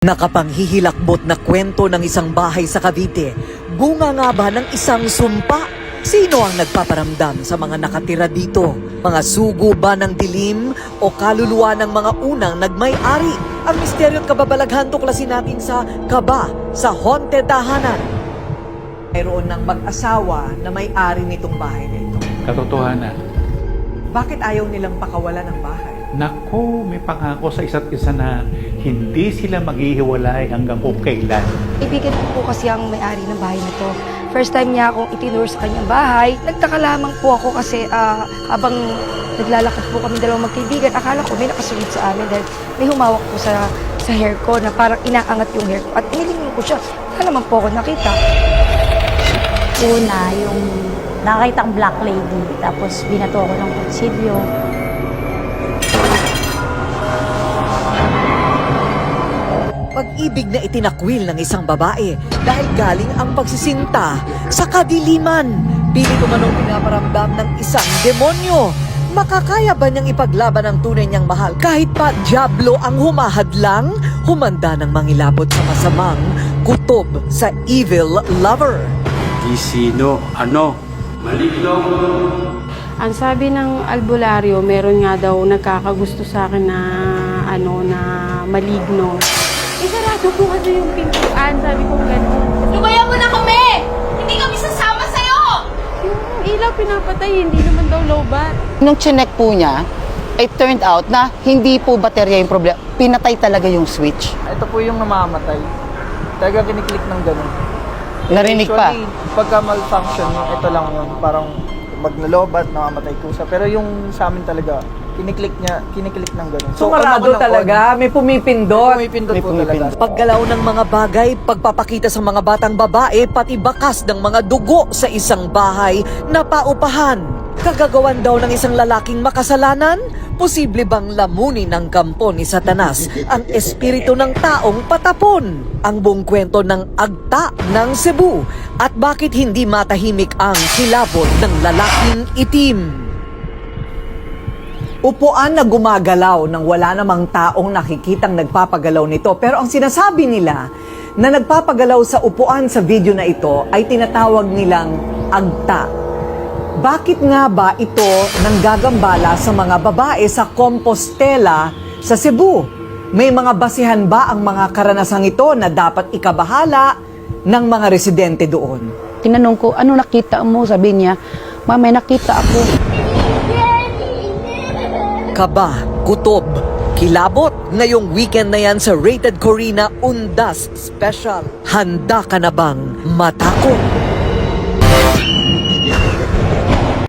Nakapanghihilakbot na kwento ng isang bahay sa Cavite. Bunga nga ba ng isang sumpa? Sino ang nagpaparamdam sa mga nakatira dito? Mga sugo ba ng dilim o kaluluwa ng mga unang nagmay-ari? Ang misteryo at kababalaghan tuklasin natin sa Kaba, sa Haunted Tahanan. Mayroon ng mag-asawa na may-ari nitong bahay na ito. Katotohanan. Bakit ayaw nilang pakawalan ng bahay? Naku, may pangako sa isa't isa na hindi sila maghihiwalay hanggang kung kailan. Ibigan ko po kasi ang may-ari ng bahay na to. First time niya akong itinuro sa kanyang bahay. Nagtaka lamang po ako kasi habang naglalakad po kami dalawang magkaibigan, akala ko may nakasunod sa amin dahil may humawak po sa hair ko na parang inaangat yung hair ko. At inilingin ko siya. Wala naman po ako nakita. Una, yung nakakita ang black lady, tapos binato ako ng kutsilyo. Pag-ibig na itinakwil ng isang babae dahil galing ang pagsisinta sa kadiliman. Pilit umanong pinaparamdam ng isang demonyo. Makakaya ba niyang ipaglaban ang tunay niyang mahal kahit pa diablo ang humahadlang? Humanda ng mangilabot sa masamang kutob sa evil lover. Di sino, ano, maligno. Ang sabi ng albularyo, meron nga daw nagkakagusto sa akin na na maligno. Isarado po kasi yung pintuan, sabi ko gano'n. Lumayan mo na kami! Hindi kami sasama sa'yo! Yung ilaw pinapatay, hindi naman daw lowbat. Nung chinek po niya, it turned out na hindi po baterya yung problema. Pinatay talaga yung switch. Ito po yung namamatay. Talaga kiniklik ng gano'n. Narinig pa. Usually, pagka malfunction, ito lang yun. Parang magnalobat, namamatay kusa. Pero yung sa amin talaga, kiniklik ng gano'n. So marado talaga, may pumipindot. May pumipindot po talaga. Paggalaw ng mga bagay, pagpapakita sa mga batang babae, pati bakas ng mga dugo sa isang bahay na paupahan. Kagagawan daw ng isang lalaking makasalanan? Posible bang lamunin ng kampo ni Satanas ang espiritu ng taong patapon? Ang buong kwento ng agta ng Cebu at bakit hindi matahimik ang kilabot ng lalaking itim? Upuan na gumagalaw nang wala namang taong nakikitang nagpapagalaw nito. Pero ang sinasabi nila na nagpapagalaw sa upuan sa video na ito ay tinatawag nilang agta. Bakit nga ba ito nanggagambala sa mga babae sa Compostela sa Cebu? May mga basihan ba ang mga karanasang ito na dapat ikabahala ng mga residente doon? Tinanong ko, ano nakita mo? Sabi niya, may nakita ako. Kaba, kutob, kilabot. Ngayong weekend na yan sa Rated Corina Undas Special. Handa ka na bang matakot?